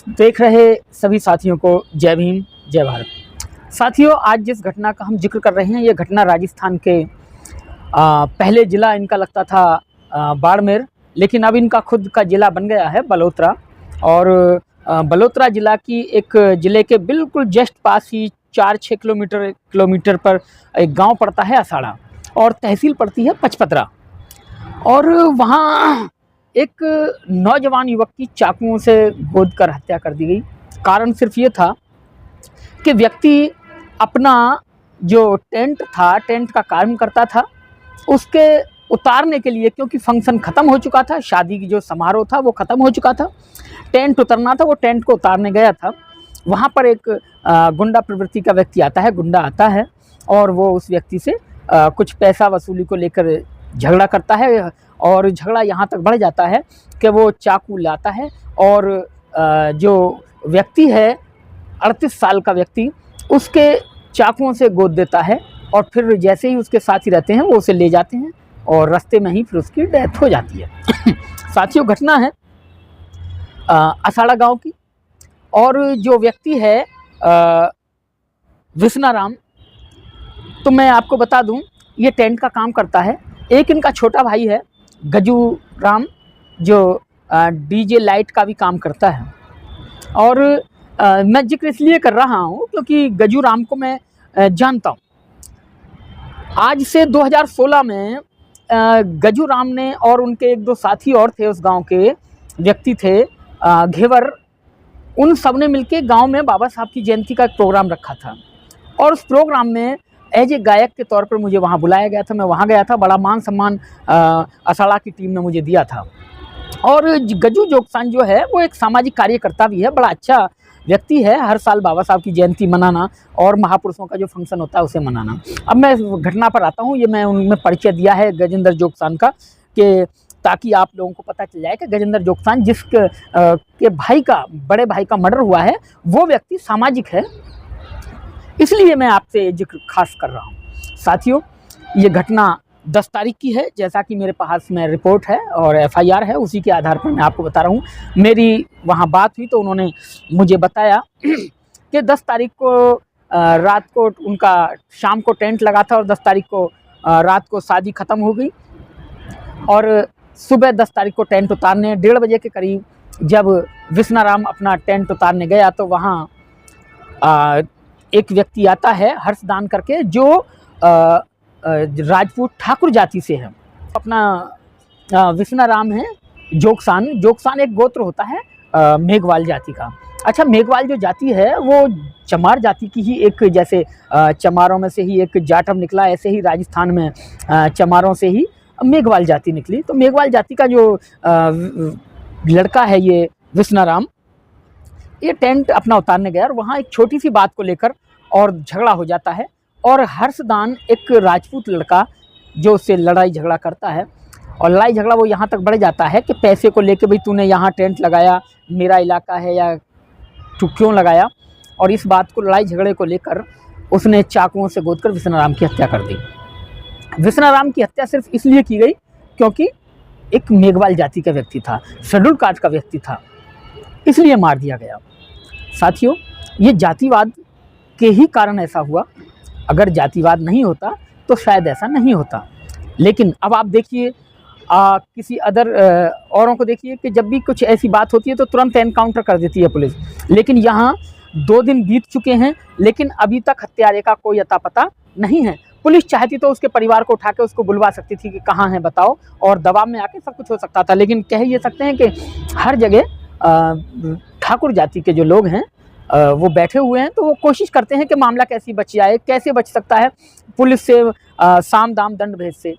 देख रहे सभी साथियों को जय भीम जय भारत। साथियों, आज जिस घटना का हम जिक्र कर रहे हैं ये घटना राजस्थान के पहले ज़िला इनका लगता था बाड़मेर, लेकिन अब इनका खुद का ज़िला बन गया है बलोत्रा। और बलोत्रा ज़िला की एक ज़िले के बिल्कुल जस्ट पास ही 4-6 किलोमीटर पर एक गांव पड़ता है असाड़ा और तहसील पड़ती है पचपदरा। और वहाँ एक नौजवान युवक की चाकुओं से गोद कर हत्या कर दी गई। कारण सिर्फ ये था कि व्यक्ति अपना जो टेंट का काम करता था उसके उतारने के लिए, क्योंकि फंक्शन ख़त्म हो चुका था, शादी की जो समारोह था वो ख़त्म हो चुका था, टेंट उतरना था, वो टेंट को उतारने गया था। वहाँ पर एक गुंडा प्रवृत्ति का व्यक्ति आता है, गुंडा आता है और वो उस व्यक्ति से कुछ पैसा वसूली को लेकर झगड़ा करता है। और झगड़ा यहाँ तक बढ़ जाता है कि वो चाकू लाता है और जो व्यक्ति है 38 साल का व्यक्ति, उसके चाकुओं से गोद देता है। और फिर जैसे ही उसके साथी रहते हैं वो उसे ले जाते हैं और रास्ते में ही फिर उसकी डेथ हो जाती है। साथियों, घटना है असाड़ा गांव की। और जो व्यक्ति है विष्णाराम, तो मैं आपको बता दूं ये टेंट का काम करता है। एक इनका छोटा भाई है गजू राम, जो डीजे लाइट का भी काम करता है। और मैं जिक्र इसलिए कर रहा हूँ क्योंकि गजू राम को मैं जानता हूँ। आज से 2016 में गजू राम ने और उनके एक दो साथी और थे, उस गांव के व्यक्ति थे घेवर, उन सब ने मिलके गांव में बाबा साहब की जयंती का एक प्रोग्राम रखा था। और उस प्रोग्राम में एज ए गायक के तौर पर मुझे वहाँ बुलाया गया था। मैं वहाँ गया था, बड़ा मान सम्मान असाड़ा की टीम ने मुझे दिया था। और गजू जोगसान जो है वो एक सामाजिक कार्यकर्ता भी है, बड़ा अच्छा व्यक्ति है। हर साल बाबा साहब की जयंती मनाना और महापुरुषों का जो फंक्शन होता है उसे मनाना। अब मैं घटना पर आता हूँ। ये मैं उनमें परिचय दिया है गजेंद्र जोगसान का, कि ताकि आप लोगों को पता चल जाए कि गजेंद्र जोगसान जिसके के भाई का, बड़े भाई का मर्डर हुआ है, वो व्यक्ति सामाजिक है, इसलिए मैं आपसे जिक्र खास कर रहा हूँ। साथियों, ये घटना 10 तारीख की है, जैसा कि मेरे पास में रिपोर्ट है और FIR है, उसी के आधार पर मैं आपको बता रहा हूँ। मेरी वहाँ बात हुई तो उन्होंने मुझे बताया कि 10 तारीख को रात को उनका शाम को टेंट लगा था और 10 तारीख को रात को शादी ख़त्म हो गई। और सुबह 10 तारीख को टेंट उतारने 1:30 बजे के करीब जब विष्णाराम अपना टेंट उतारने गया तो वहाँ एक व्यक्ति आता है हर्षदान करके, जो राजपूत ठाकुर जाति से है। अपना विष्णाराम है जोगसान एक गोत्र होता है मेघवाल जाति का। अच्छा, मेघवाल जो जाति है वो चमार जाति की ही एक, जैसे चमारों में से ही एक जाटव निकला, ऐसे ही राजस्थान में चमारों से ही मेघवाल जाति निकली। तो मेघवाल जाति का जो लड़का है ये विष्णाराम, ये टेंट अपना उतारने गया और वहाँ एक छोटी सी बात को लेकर और झगड़ा हो जाता है। और हर्षदान एक राजपूत लड़का जो उससे लड़ाई झगड़ा करता है, और लड़ाई झगड़ा वो यहाँ तक बढ़ जाता है कि पैसे को लेके, भाई तूने यहाँ टेंट लगाया, मेरा इलाका है, या तू क्यों लगाया। और इस बात को, लड़ाई झगड़े को लेकर उसने चाकुओं से गोदकर विष्णाराम की हत्या कर दी। विष्णाराम की हत्या सिर्फ इसलिए की गई क्योंकि एक मेघवाल जाति का व्यक्ति था, शेड्यूल कास्ट का व्यक्ति था, इसलिए मार दिया गया। साथियों, ये जातिवाद के ही कारण ऐसा हुआ। अगर जातिवाद नहीं होता तो शायद ऐसा नहीं होता। लेकिन अब आप देखिए किसी अदर औरों को देखिए कि जब भी कुछ ऐसी बात होती है तो तुरंत एनकाउंटर कर देती है पुलिस। लेकिन यहाँ 2 दिन बीत चुके हैं लेकिन अभी तक हत्यारे का कोई अता पता नहीं है। पुलिस चाहती तो उसके परिवार को उठा के उसको बुलवा सकती थी कि कहाँ है बताओ, और दबाव में आके सब कुछ हो सकता था। लेकिन कह ये सकते हैं कि हर जगह ठाकुर जाति के जो लोग हैं वो बैठे हुए हैं, तो वो कोशिश करते हैं कि मामला कैसे बच जाए, कैसे बच सकता है पुलिस से, साम दाम दंड भेद से,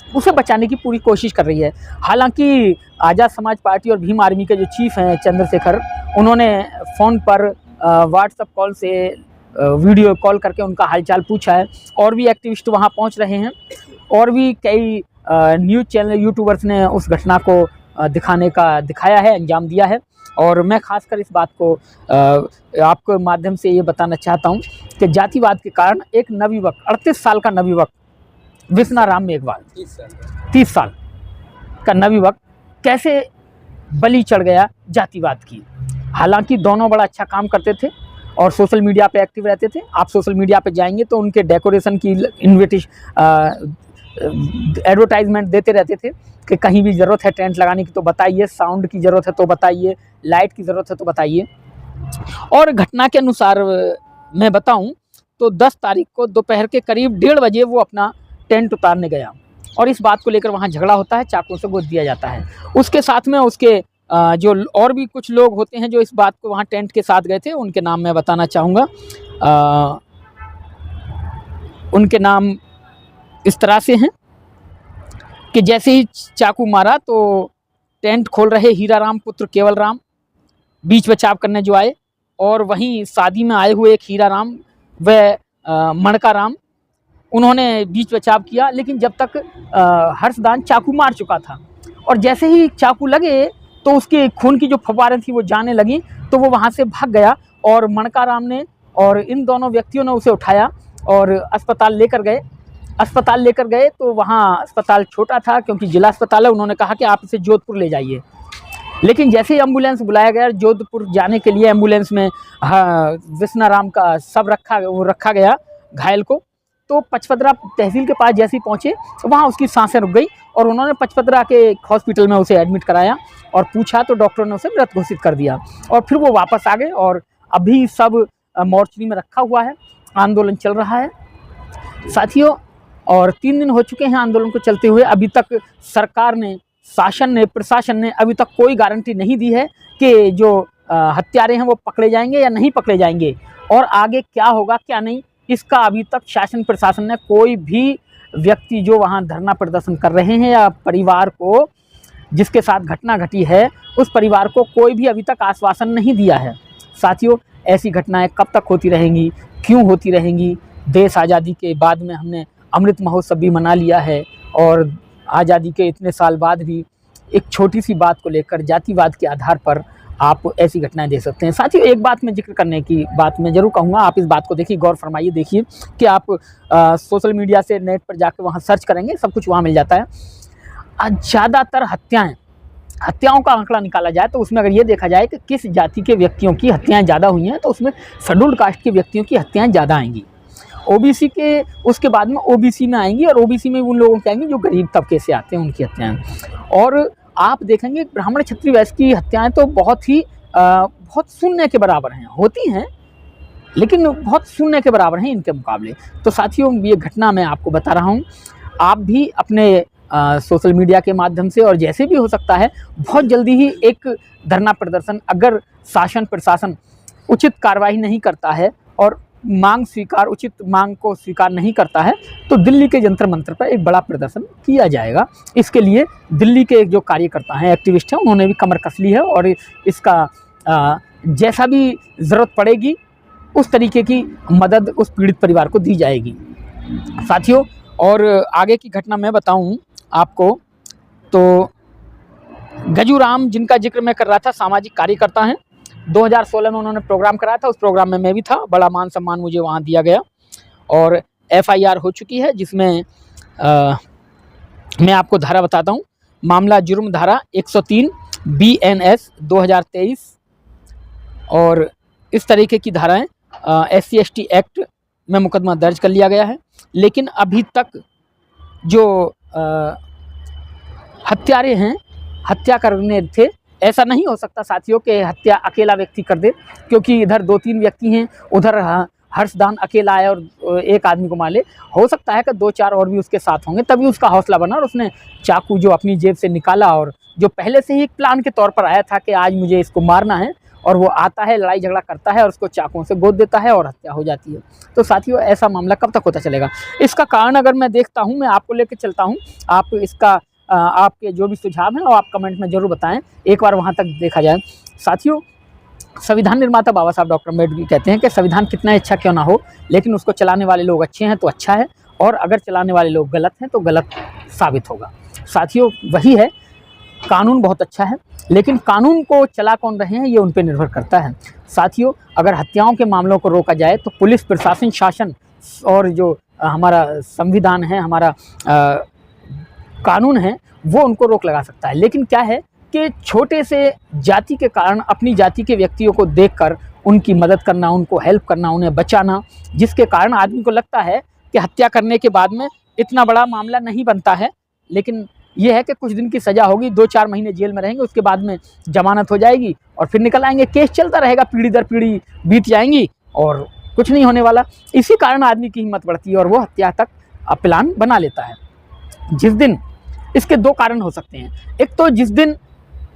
उसे बचाने की पूरी कोशिश कर रही है। हालांकि आज़ाद समाज पार्टी और भीम आर्मी के जो चीफ हैं चंद्रशेखर, उन्होंने फ़ोन पर व्हाट्सएप कॉल से वीडियो कॉल करके उनका हालचाल पूछा है। और भी एक्टिविस्ट वहाँ पहुँच रहे हैं, और भी कई न्यूज़ चैनल, यूट्यूबर्स ने उस घटना को दिखाया है, अंजाम दिया है। और मैं खासकर इस बात को आपके माध्यम से ये बताना चाहता हूँ कि जातिवाद के कारण एक नवयुवक, 38 साल का नवयुवक विष्णाराम मेघवाल, 30 साल का नवयुवक कैसे बलि चढ़ गया जातिवाद की। हालांकि दोनों बड़ा अच्छा काम करते थे और सोशल मीडिया पे एक्टिव रहते थे। आप सोशल मीडिया पे जाएंगे तो उनके डेकोरेशन की एडवर्टाइजमेंट देते रहते थे कि कहीं भी ज़रूरत है टेंट लगाने की तो बताइए, साउंड की ज़रूरत है तो बताइए, लाइट की ज़रूरत है तो बताइए। और घटना के अनुसार मैं बताऊं तो 10 तारीख को दोपहर के करीब 1:30 बजे वो अपना टेंट उतारने गया और इस बात को लेकर वहाँ झगड़ा होता है, चाकू से गोद दिया जाता है। उसके साथ में उसके जो और भी कुछ लोग होते हैं जो इस बात को वहाँ टेंट के साथ गए थे, उनके नाम मैं बताना चाहूँगा। उनके नाम इस तरह से हैं कि जैसे ही चाकू मारा तो टेंट खोल रहे हीराराम पुत्र केवल राम बीच बचाव करने जो आए, और वहीं शादी में आए हुए एक हीराराम व मणका राम, उन्होंने बीच बचाव किया। लेकिन जब तक हर्षदान चाकू मार चुका था और जैसे ही चाकू लगे तो उसके खून की जो फव्वारें थी वो जाने लगी, तो वो वहाँ से भाग गया और मणका राम ने और इन दोनों व्यक्तियों ने उसे उठाया और अस्पताल लेकर गए। अस्पताल लेकर गए तो वहाँ अस्पताल छोटा था क्योंकि जिला अस्पताल है। उन्होंने कहा कि आप इसे जोधपुर ले जाइए, लेकिन जैसे ही एम्बुलेंस बुलाया गया जोधपुर जाने के लिए, एम्बुलेंस में विश्वनाराम का शव रखा गया घायल को, तो पचपदरा तहसील के पास जैसे ही पहुँचे तो वहाँ उसकी सांसें रुक गई और उन्होंने पचपदरा के हॉस्पिटल में उसे एडमिट कराया और पूछा तो डॉक्टरों ने उसे मृत घोषित कर दिया और फिर वो वापस आ गए और अभी सब मोर्चरी में रखा हुआ है। आंदोलन चल रहा है साथियों और 3 दिन हो चुके हैं आंदोलन को चलते हुए। अभी तक सरकार ने, शासन ने, प्रशासन ने अभी तक कोई गारंटी नहीं दी है कि जो हत्यारे हैं वो पकड़े जाएंगे या नहीं पकड़े जाएंगे और आगे क्या होगा क्या नहीं, इसका अभी तक शासन प्रशासन ने कोई भी व्यक्ति जो वहाँ धरना प्रदर्शन कर रहे हैं या परिवार को जिसके साथ घटना घटी है उस परिवार को कोई भी अभी तक आश्वासन नहीं दिया है। साथियों, ऐसी घटनाएं कब तक होती रहेंगी, क्यों होती रहेंगी? देश आज़ादी के बाद में हमने अमृत महोत्सव भी मना लिया है और आज़ादी के इतने साल बाद भी एक छोटी सी बात को लेकर जातिवाद के आधार पर आप ऐसी घटनाएं देख सकते हैं। साथियों, एक बात मैं जिक्र करने की बात मैं ज़रूर कहूँगा, आप इस बात को देखिए, गौर फरमाइए, देखिए कि आप सोशल मीडिया से नेट पर जाकर वहाँ सर्च करेंगे, सब कुछ वहाँ मिल जाता है। ज़्यादातर हत्याओं का आंकड़ा निकाला जाए तो उसमें अगर ये देखा जाए कि किस जाति के व्यक्तियों की हत्याएँ ज़्यादा हुई हैं तो उसमें शेड्यूल्ड कास्ट के व्यक्तियों की हत्याएँ ज़्यादा आएंगी। ओबीसी के उसके बाद में ओबीसी में आएंगी और ओबीसी में उन लोगों की आएंगी जो गरीब तबके से आते हैं, उनकी हत्याएँ। और आप देखेंगे ब्राह्मण क्षत्रिय वैश्य की हत्याएँ तो बहुत शून्य के बराबर हैं, होती हैं लेकिन बहुत शून्य के बराबर हैं इनके मुकाबले। तो साथियों, ये घटना मैं आपको बता रहा हूँ, आप भी अपने सोशल मीडिया के माध्यम से और जैसे भी हो सकता है बहुत जल्दी ही एक धरना प्रदर्शन, अगर शासन प्रशासन उचित कार्रवाई नहीं करता है और उचित मांग को स्वीकार नहीं करता है तो दिल्ली के जंतर मंतर पर एक बड़ा प्रदर्शन किया जाएगा। इसके लिए दिल्ली के जो कार्यकर्ता हैं, एक्टिविस्ट हैं, उन्होंने भी कमर कस ली है और इसका जैसा भी ज़रूरत पड़ेगी उस तरीके की मदद उस पीड़ित परिवार को दी जाएगी। साथियों, और आगे की घटना मैं बताऊं आपको तो गजूराम, जिनका जिक्र मैं कर रहा था, सामाजिक कार्यकर्ता हैं। 2016 में उन्होंने प्रोग्राम कराया था, उस प्रोग्राम में मैं भी था, बड़ा मान सम्मान मुझे वहाँ दिया गया और FIR हो चुकी है जिसमें मैं आपको धारा बताता हूँ। मामला जुर्म धारा 103 BNS 2023 और इस तरीके की धाराएं SC/ST एक्ट में मुकदमा दर्ज कर लिया गया है। लेकिन अभी तक जो हत्यारे हैं, हत्या करने थे, ऐसा नहीं हो सकता साथियों कि हत्या अकेला व्यक्ति कर दे, क्योंकि इधर 2-3 व्यक्ति हैं, उधर हर्षदान अकेला आया और एक आदमी को मार ले। हो सकता है कि 2-4 और भी उसके साथ होंगे, तभी उसका हौसला बना और उसने चाकू जो अपनी जेब से निकाला और जो पहले से ही एक प्लान के तौर पर आया था कि आज मुझे इसको मारना है, और वो आता है, लड़ाई झगड़ा करता है और उसको चाकुओं से गोद देता है और हत्या हो जाती है। तो साथियों, ऐसा मामला कब तक होता चलेगा? इसका कारण अगर मैं देखता हूँ, मैं आपको लेकर चलता हूँ, आप इसका आपके जो भी सुझाव हैं वो आप कमेंट में ज़रूर बताएं, एक बार वहाँ तक देखा जाए। साथियों, संविधान निर्माता बाबा साहब डॉक्टर अम्बेडकर कहते हैं कि संविधान कितना अच्छा क्यों ना हो, लेकिन उसको चलाने वाले लोग अच्छे हैं तो अच्छा है, और अगर चलाने वाले लोग गलत हैं तो गलत साबित होगा। साथियों, वही है, कानून बहुत अच्छा है, लेकिन कानून को चला कौन रहे हैं ये उन पर निर्भर करता है। साथियों, अगर हत्याओं के मामलों को रोका जाए तो पुलिस, प्रशासन, शासन और जो हमारा संविधान है, हमारा कानून है, वो उनको रोक लगा सकता है। लेकिन क्या है के छोटे से जाति के कारण अपनी जाति के व्यक्तियों को देखकर उनकी मदद करना, उनको हेल्प करना, उन्हें बचाना, जिसके कारण आदमी को लगता है कि हत्या करने के बाद में इतना बड़ा मामला नहीं बनता है। लेकिन यह है कि कुछ दिन की सज़ा होगी, 2-4 महीने जेल में रहेंगे, उसके बाद में जमानत हो जाएगी और फिर निकल आएंगे। केस चलता रहेगा, पीढ़ी दर पीढ़ी बीत जाएंगी और कुछ नहीं होने वाला। इसी कारण आदमी की हिम्मत बढ़ती है और वो हत्या तक प्लान बना लेता है। जिस दिन इसके 2 कारण हो सकते हैं। एक तो जिस दिन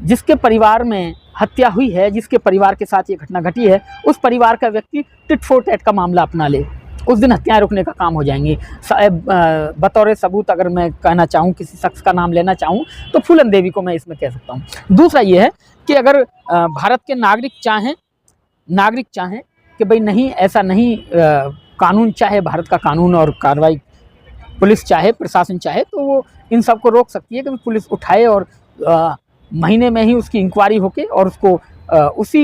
जिसके परिवार में हत्या हुई है, जिसके परिवार के साथ ये घटना घटी है, उस परिवार का व्यक्ति टिट फॉर टैट का मामला अपना ले, उस दिन हत्याएं रुकने का काम हो जाएंगी। बतौर सबूत अगर मैं कहना चाहूँ, किसी शख्स का नाम लेना चाहूँ, तो फूलन देवी को मैं इसमें कह सकता हूँ। दूसरा ये है कि अगर भारत के नागरिक चाहें कि भाई नहीं, ऐसा नहीं, कानून चाहे, भारत का कानून और कार्रवाई, पुलिस चाहे, प्रशासन चाहे, तो वो इन सब को रोक सकती है कि पुलिस उठाए और महीने में ही उसकी इंक्वायरी होके और उसको उसी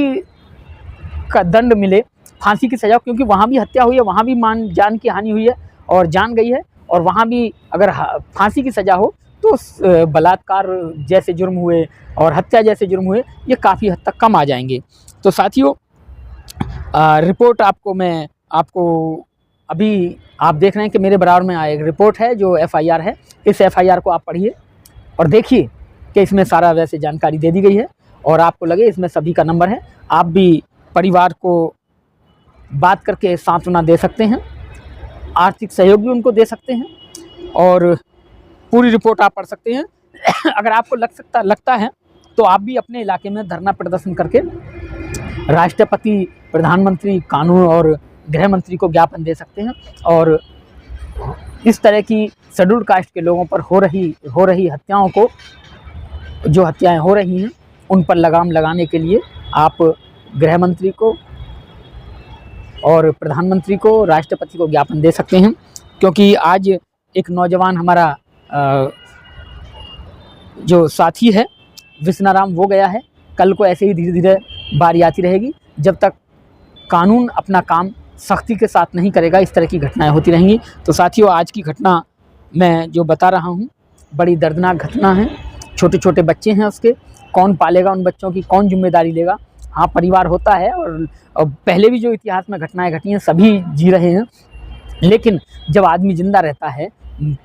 का दंड मिले, फांसी की सज़ा। क्योंकि वहाँ भी हत्या हुई है, वहाँ भी जान की हानि हुई है और जान गई है, और वहाँ भी अगर फांसी की सज़ा हो तो बलात्कार जैसे जुर्म हुए और हत्या जैसे जुर्म हुए ये काफ़ी हद तक कम आ जाएंगे। तो साथियों, रिपोर्ट आपको अभी आप देख रहे हैं कि मेरे बराबर में एक रिपोर्ट है जो FIR है। इस FIR को आप पढ़िए और देखिए कि इसमें सारा वैसे जानकारी दे दी गई है और आपको लगे इसमें सभी का नंबर है। आप भी परिवार को बात करके सांत्वना दे सकते हैं, आर्थिक सहयोग भी उनको दे सकते हैं और पूरी रिपोर्ट आप पढ़ सकते हैं। अगर आपको लगता है तो आप भी अपने इलाके में धरना प्रदर्शन करके राष्ट्रपति, प्रधानमंत्री, कानून और गृह मंत्री को ज्ञापन दे सकते हैं और इस तरह की शेड्यूल्ड कास्ट के लोगों पर हो रही हत्याओं को, जो हत्याएं हो रही हैं, उन पर लगाम लगाने के लिए आप गृह मंत्री को और प्रधानमंत्री को, राष्ट्रपति को ज्ञापन दे सकते हैं। क्योंकि आज एक नौजवान हमारा जो साथी है विश्नाराम, वो गया है। कल को ऐसे ही धीरे धीरे बारी आती रहेगी। जब तक कानून अपना काम सख्ती के साथ नहीं करेगा, इस तरह की घटनाएं होती रहेंगी। तो साथियों, आज की घटना मैं जो बता रहा हूँ बड़ी दर्दनाक घटना है। छोटे छोटे बच्चे हैं, उसके कौन पालेगा, उन बच्चों की कौन जिम्मेदारी लेगा। हाँ, परिवार होता है और पहले भी जो इतिहास में घटनाएं घटी हैं सभी जी रहे हैं, लेकिन जब आदमी जिंदा रहता है,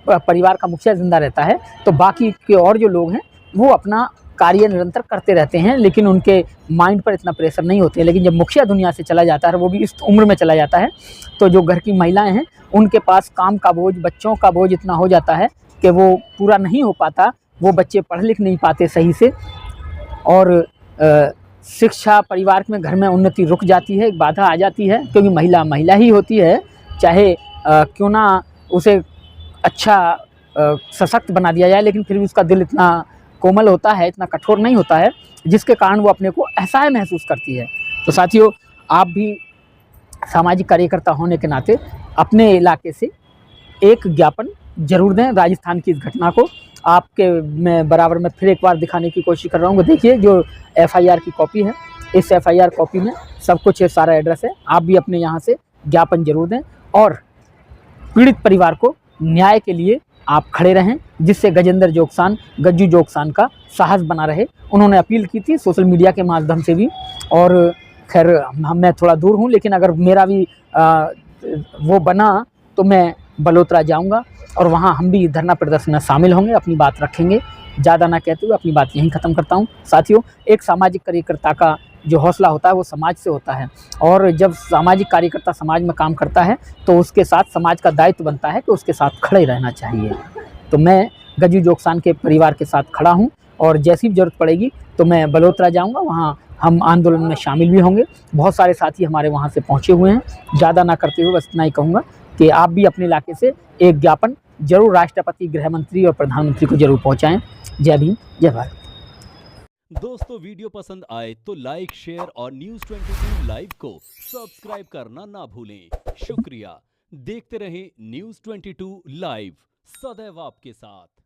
परिवार का मुखिया जिंदा रहता है, तो बाकी के और जो लोग हैं वो अपना कार्य निरंतर करते रहते हैं, लेकिन उनके माइंड पर इतना प्रेशर नहीं होते हैं। लेकिन जब मुखिया दुनिया से चला जाता है, वो भी इस उम्र में चला जाता है, तो जो घर की महिलाएं हैं उनके पास काम का बोझ, बच्चों का बोझ इतना हो जाता है कि वो पूरा नहीं हो पाता। वो बच्चे पढ़ लिख नहीं पाते सही से और शिक्षा, परिवार में, घर में उन्नति रुक जाती है, एक बाधा आ जाती है। क्योंकि महिला ही होती है, चाहे क्यों ना उसे अच्छा सशक्त बना दिया जाए, लेकिन फिर भी उसका दिल इतना कोमल होता है, इतना कठोर नहीं होता है, जिसके कारण वो अपने को असहाय महसूस करती है। तो साथियों, आप भी सामाजिक कार्यकर्ता होने के नाते अपने इलाके से एक ज्ञापन जरूर दें। राजस्थान की इस घटना को आपके मैं बराबर में फिर एक बार दिखाने की कोशिश कर रहा हूँ। देखिए, जो FIR की कॉपी है, इस FIR कॉपी में सब कुछ है, सारा एड्रेस है। आप भी अपने यहाँ से ज्ञापन जरूर दें और पीड़ित परिवार को न्याय के लिए आप खड़े रहें, जिससे गज्जू जोगसान का साहस बना रहे। उन्होंने अपील की थी सोशल मीडिया के माध्यम से भी, और खैर मैं थोड़ा दूर हूँ, लेकिन अगर मेरा भी वो बना तो मैं बलोत्रा जाऊँगा और वहाँ हम भी धरना प्रदर्शन में शामिल होंगे, अपनी बात रखेंगे। ज़्यादा ना कहते हुए अपनी बात यहीं ख़त्म करता हूँ। साथियों, एक सामाजिक कार्यकर्ता का जो हौसला होता है वो समाज से होता है, और जब सामाजिक कार्यकर्ता समाज में काम करता है तो उसके साथ समाज का दायित्व बनता है कि उसके साथ खड़े रहना चाहिए। तो मैं गज्जू जोगसान के परिवार के साथ खड़ा हूँ और जैसी भी ज़रूरत पड़ेगी तो मैं बलोत्रा जाऊँगा, वहाँ हम आंदोलन में शामिल भी होंगे। बहुत सारे साथी हमारे वहाँ से पहुँचे हुए हैं। ज़्यादा ना करते हुए बस इतना ही कहूँगा कि आप भी अपने इलाके से एक ज्ञापन जरूर राष्ट्रपति, गृह मंत्री और प्रधानमंत्री को जरूर पहुँचाएँ। जय भीम, जय भारत। दोस्तों, वीडियो पसंद आए तो लाइक, शेयर और News 22 लाइव को सब्सक्राइब करना ना भूलें। शुक्रिया। देखते रहें News 22 लाइव, सदैव आपके साथ।